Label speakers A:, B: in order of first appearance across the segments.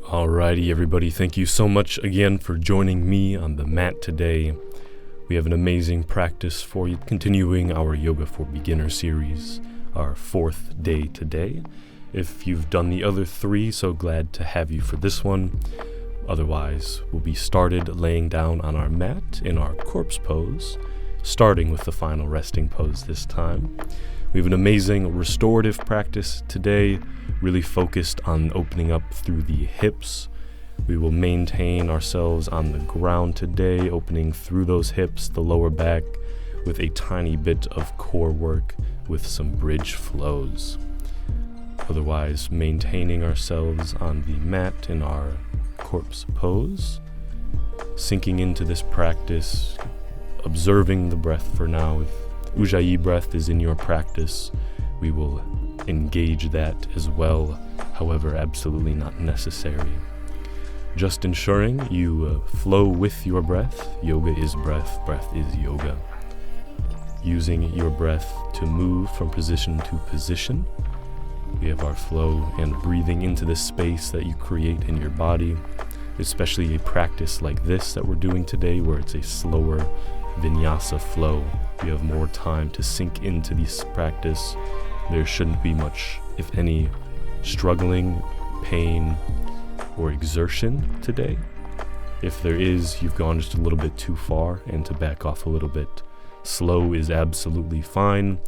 A: Alrighty, everybody, thank you so much again for joining me on the mat today. We have an amazing practice for you, continuing our Yoga for Beginner series, our 4th day today. If you've done the other 3, so glad to have you for this one. Otherwise, we'll be started laying down on our mat in our corpse pose, starting with the final resting pose this time. We have an amazing restorative practice today, really focused on opening up through the hips. We will maintain ourselves on the ground today, opening through those hips, the lower back, with a tiny bit of core work with some bridge flows. Otherwise, maintaining ourselves on the mat in our corpse pose, sinking into this practice, observing the breath for now. If Ujjayi breath is in your practice, we will engage that as well, however, absolutely not necessary. Just ensuring you flow with your breath. Yoga is breath, breath is yoga. Using your breath to move from position to position. We have our flow and breathing into the space that you create in your body, especially a practice like this that we're doing today, where it's a slower vinyasa flow. You have more time to sink into this practice. There shouldn't be much, if any, struggling, pain, or exertion today. If there is, you've gone just a little bit too far, and to back off a little bit. Slow is absolutely fine.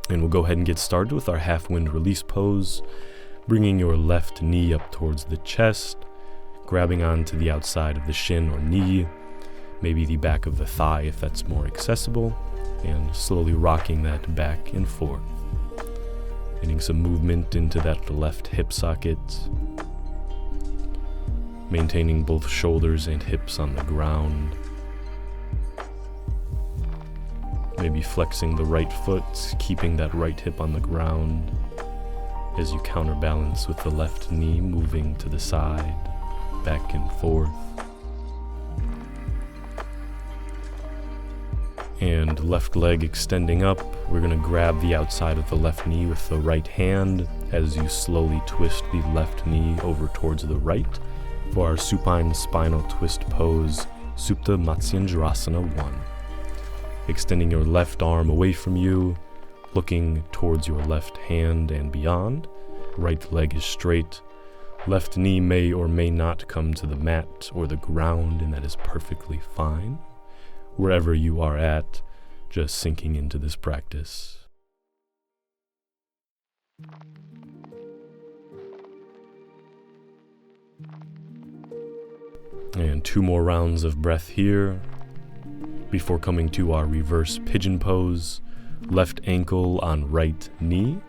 A: And we'll go ahead and get started with our half-wind release pose, bringing your left knee up towards the chest, grabbing onto the outside of the shin or knee, maybe the back of the thigh if that's more accessible, and slowly rocking that back and forth. Getting some movement into that left hip socket, maintaining both shoulders and hips on the ground. Maybe flexing the right foot, keeping that right hip on the ground as you counterbalance with the left knee moving to the side, back and forth. And left leg extending up. We're going to grab the outside of the left knee with the right hand as you slowly twist the left knee over towards the right for our supine spinal twist pose, Supta Matsyendrasana 1. Extending your left arm away from you, looking towards your left hand and beyond. Right leg is straight. Left knee may or may not come to the mat or the ground, and that is perfectly fine. Wherever you are at, just sinking into this practice. And 2 more rounds of breath here before coming to our reverse pigeon pose. Left ankle on right knee,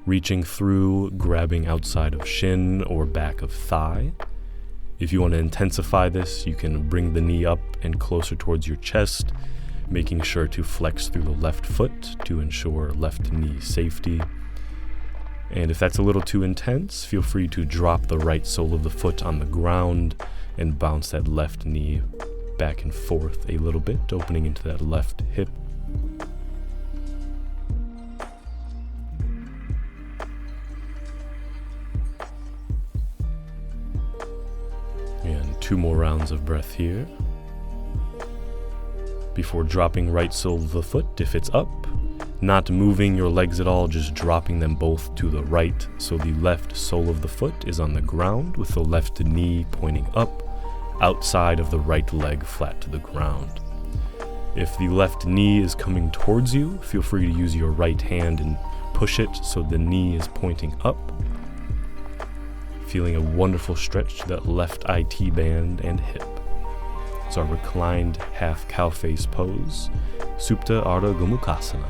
A: reaching through, grabbing outside of shin or back of thigh. If you want to intensify this, you can bring the knee up and closer towards your chest, making sure to flex through the left foot to ensure left knee safety. And if that's a little too intense, feel free to drop the right sole of the foot on the ground and bounce that left knee back and forth a little bit, opening into that left hip. And 2 more rounds of breath here before dropping right sole of the foot if it's up, not moving your legs at all, just dropping them both to the right so the left sole of the foot is on the ground with the left knee pointing up, outside of the right leg flat to the ground. If the left knee is coming towards you, feel free to use your right hand and push it so the knee is pointing up. Feeling a wonderful stretch to that left IT band and hip. It's our reclined half cow face pose, Supta Ardha Gomukhasana.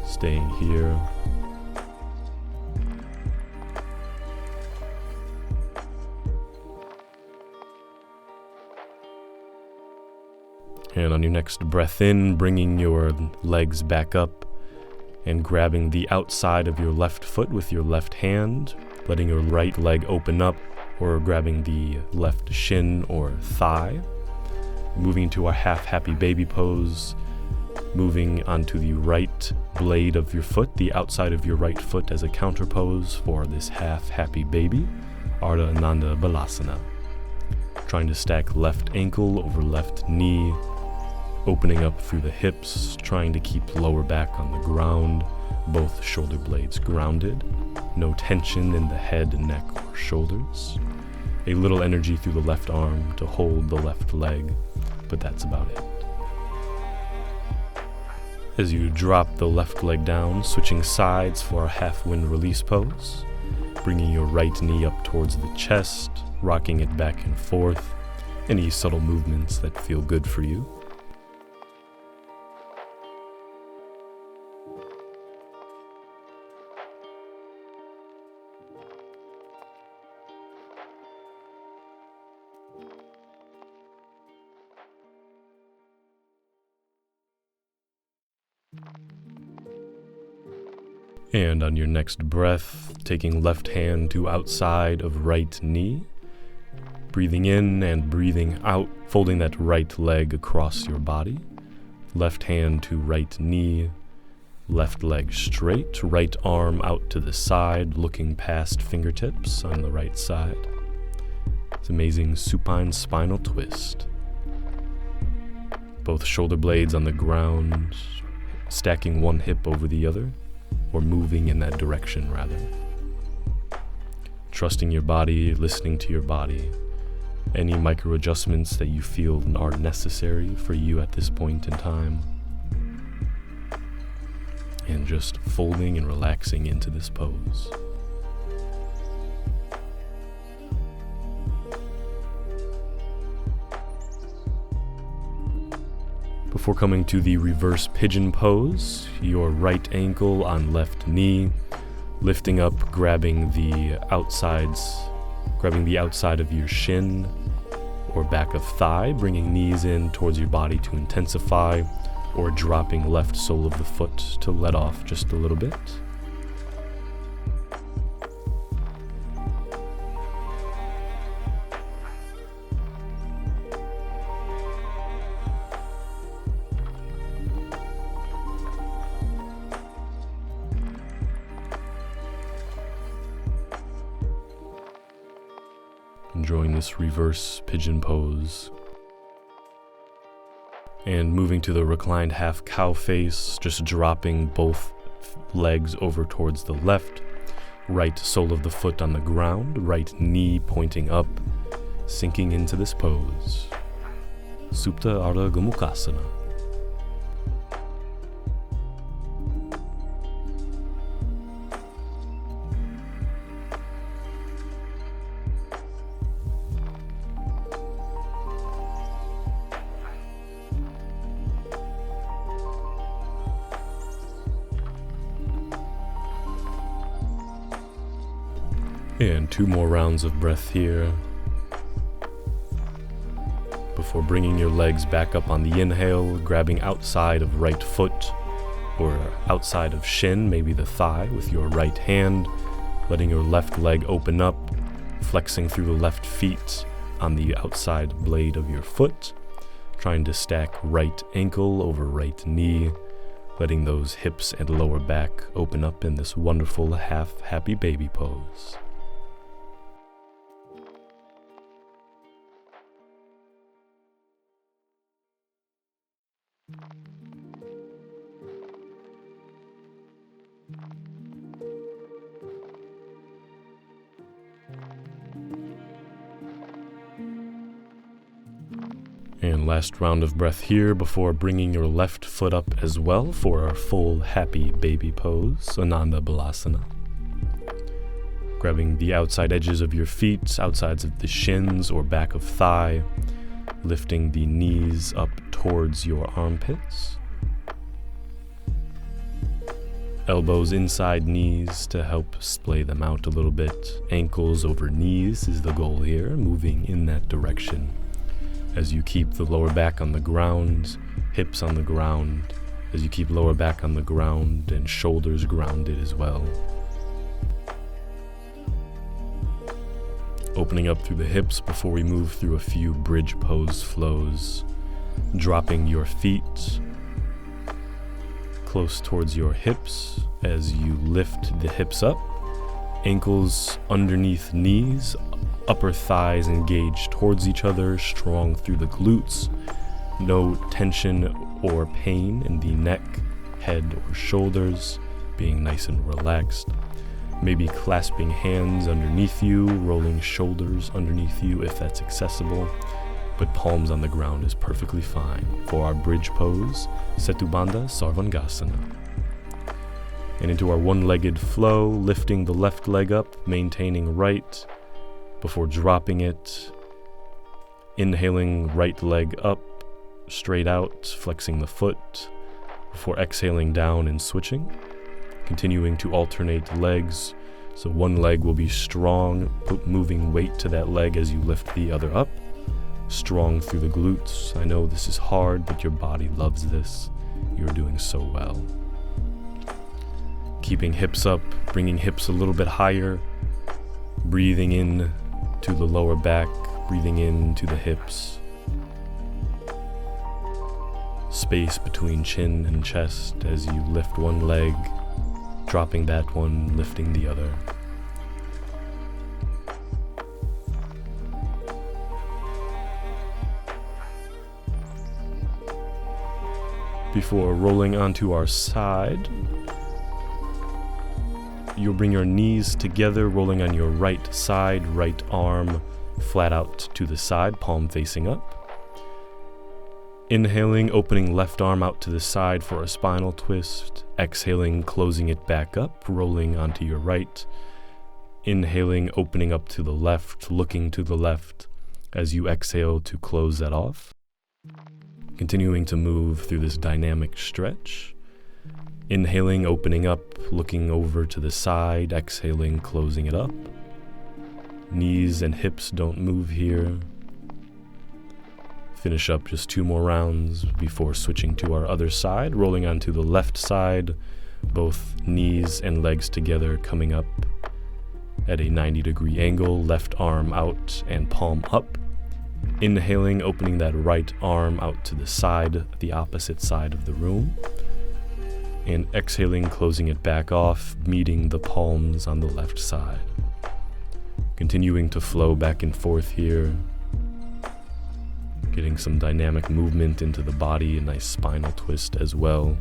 A: Staying here. And on your next breath in, bringing your legs back up and grabbing the outside of your left foot with your left hand, letting your right leg open up, or grabbing the left shin or thigh. Moving into our half happy baby pose, Moving onto the right blade of your foot, the outside of your right foot as a counter pose for this half happy baby, Ardha Ananda Balasana. Trying to stack left ankle over left knee, opening up through the hips, trying to keep lower back on the ground, both shoulder blades grounded, no tension in the head, neck, or shoulders. A little energy through the left arm to hold the left leg, but that's about it. As you drop the left leg down, switching sides for a half wind release pose, bringing your right knee up towards the chest, rocking it back and forth, any subtle movements that feel good for you. And on your next breath, taking left hand to outside of right knee, breathing in and breathing out, folding that right leg across your body, left hand to right knee, left leg straight, right arm out to the side, looking past fingertips on the right side. It's amazing supine spinal twist. Both shoulder blades on the ground, stacking one hip over the other, or moving in that direction rather. Trusting your body, listening to your body, any micro adjustments that you feel are necessary for you at this point in time, and just folding and relaxing into this pose. Before coming to the reverse pigeon pose, your right ankle on left knee, lifting up, grabbing the outside of your shin or back of thigh, bringing knees in towards your body to intensify, or dropping left sole of the foot to let off just a little bit. Enjoying this reverse pigeon pose. And moving to the reclined half cow face, just dropping both legs over towards the left, right sole of the foot on the ground, right knee pointing up, sinking into this pose. Supta Ardha Gomukhasana. And 2 more rounds of breath here before bringing your legs back up on the inhale, grabbing outside of right foot or outside of shin, maybe the thigh, with your right hand, letting your left leg open up, flexing through the left feet on the outside blade of your foot, trying to stack right ankle over right knee, letting those hips and lower back open up in this wonderful half happy baby pose. And last round of breath here before bringing your left foot up as well for our full happy baby pose, Ananda Balasana. Grabbing the outside edges of your feet, outsides of the shins or back of thigh, lifting the knees up towards your armpits. Elbows inside knees to help splay them out a little bit. Ankles over knees is the goal here, moving in that direction. As you keep the lower back on the ground, hips on the ground, as you keep lower back on the ground and shoulders grounded as well. Opening up through the hips before we move through a few bridge pose flows. Dropping your feet, close towards your hips as you lift the hips up. Ankles underneath knees, upper thighs engaged towards each other, strong through the glutes. No tension or pain in the neck, head, or shoulders, being nice and relaxed. Maybe clasping hands underneath you, rolling shoulders underneath you if that's accessible, but palms on the ground is perfectly fine for our bridge pose, Setubandha Sarvangasana. And into our one-legged flow, lifting the left leg up, maintaining right, before dropping it, inhaling right leg up, straight out, flexing the foot, before exhaling down and switching. Continuing to alternate legs, so one leg will be strong, moving weight to that leg as you lift the other up. Strong through the glutes. I know this is hard, but your body loves this. You're doing so well. Keeping hips up, bringing hips a little bit higher, breathing in to the lower back, breathing into the hips. Space between chin and chest as you lift one leg, dropping that one, lifting the other. Before rolling onto our side, you'll bring your knees together, rolling on your right side, right arm flat out to the side, palm facing up. Inhaling, opening left arm out to the side for a spinal twist. Exhaling, closing it back up, rolling onto your right. Inhaling, opening up to the left, looking to the left as you exhale to close that off. Continuing to move through this dynamic stretch. Inhaling, opening up, looking over to the side, exhaling, closing it up. Knees and hips don't move here. Finish up just 2 more rounds before switching to our other side, rolling onto the left side, both knees and legs together, coming up at a 90-degree angle, left arm out and palm up. Inhaling, opening that right arm out to the side, the opposite side of the room. And exhaling, closing it back off, meeting the palms on the left side. Continuing to flow back and forth here. Getting some dynamic movement into the body, a nice spinal twist as well.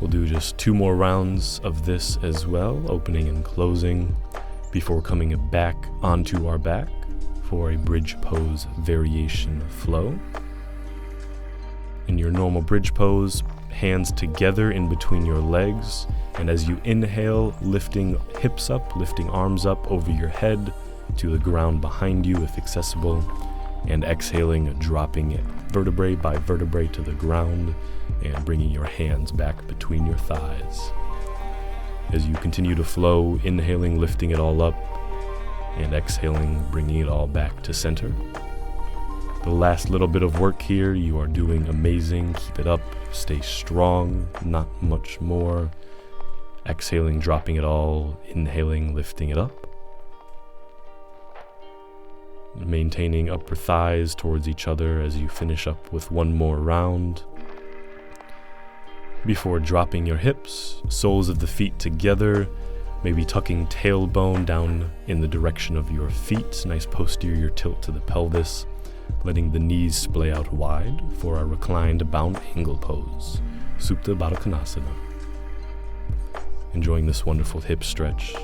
A: We'll do just 2 more rounds of this as well, opening and closing, before coming back onto our back for a bridge pose variation flow. In your normal bridge pose, hands together in between your legs, and as you inhale, lifting hips up, lifting arms up over your head to the ground behind you if accessible, and exhaling, dropping it vertebrae by vertebrae to the ground and bringing your hands back between your thighs. As you continue to flow, inhaling, lifting it all up, and exhaling, bringing it all back to center. The last little bit of work here, you are doing amazing. Keep it up, stay strong, not much more. Exhaling, dropping it all, inhaling, lifting it up. Maintaining upper thighs towards each other as you finish up with 1 more round. Before dropping your hips, soles of the feet together, maybe tucking tailbone down in the direction of your feet, nice posterior tilt to the pelvis, letting the knees splay out wide for our reclined bound angle pose, Supta Baddha Konasana. Enjoying this wonderful hip stretch.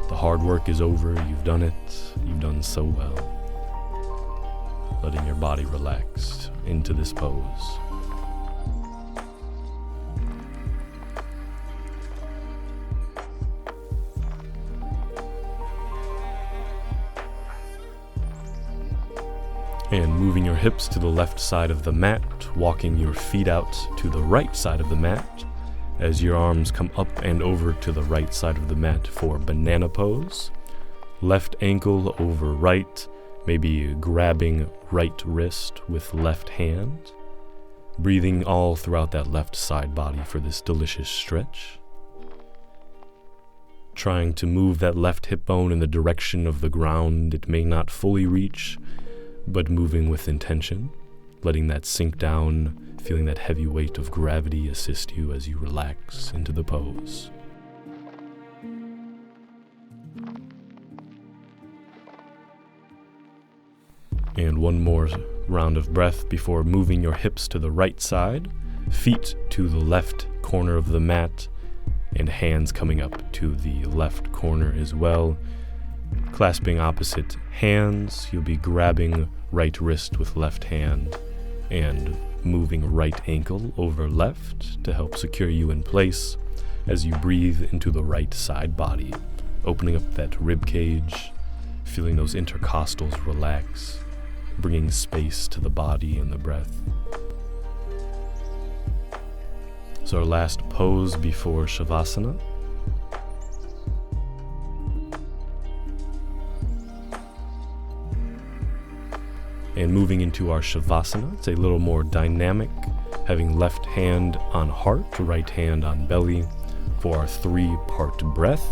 A: The hard work is over, you've done it, you've done so well. Letting your body relax into this pose. And moving your hips to the left side of the mat, walking your feet out to the right side of the mat, as your arms come up and over to the right side of the mat for banana pose. Left ankle over right, maybe grabbing right wrist with left hand. Breathing all throughout that left side body for this delicious stretch. Trying to move that left hip bone in the direction of the ground it may not fully reach, but moving with intention. letting that sink down, feeling that heavy weight of gravity assist you as you relax into the pose. And one more round of breath before moving your hips to the right side, feet to the left corner of the mat, and hands coming up to the left corner as well. Clasping opposite hands, you'll be grabbing right wrist with left hand and moving right ankle over left to help secure you in place as you breathe into the right side body, opening up that rib cage, feeling those intercostals relax, bringing space to the body and the breath. So our last pose before Shavasana. And moving into our Shavasana, it's a little more dynamic, having left hand on heart, right hand on belly for our 3-part breath.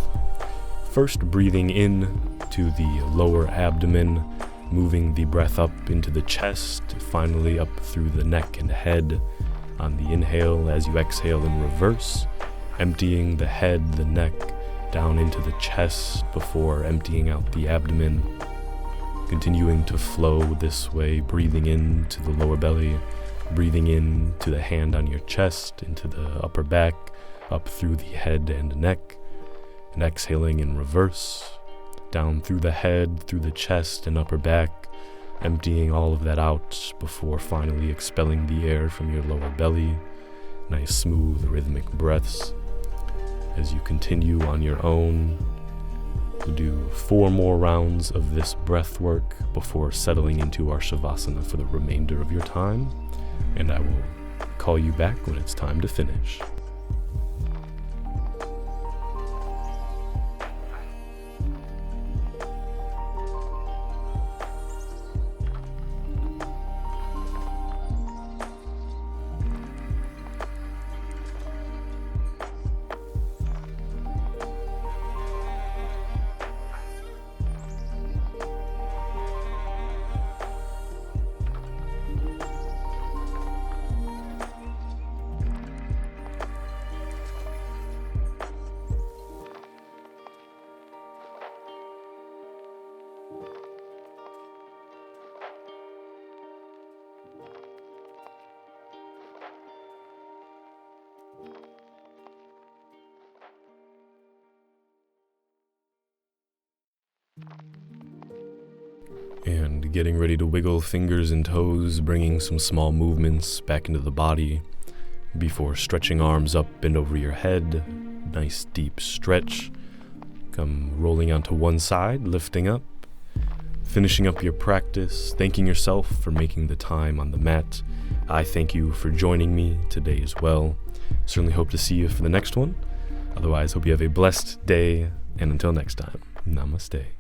A: First, breathing in to the lower abdomen, moving the breath up into the chest, finally up through the neck and head on the inhale as you exhale in reverse, emptying the head, the neck, down into the chest before emptying out the abdomen. Continuing to flow this way, breathing into the lower belly, breathing in to the hand on your chest, into the upper back, up through the head and neck, and exhaling in reverse, down through the head, through the chest and upper back, emptying all of that out before finally expelling the air from your lower belly. Nice, smooth, rhythmic breaths. As you continue on your own, we'll do 4 more rounds of this breath work before settling into our Shavasana for the remainder of your time, and I will call you back when it's time to finish. And getting ready to wiggle fingers and toes, bringing some small movements back into the body before stretching arms up and over your head. Nice deep stretch. Come rolling onto one side, lifting up, finishing up your practice, thanking yourself for making the time on the mat. I thank you for joining me today as well. Certainly hope to see you for the next one. Otherwise, hope you have a blessed day, and until next time, namaste.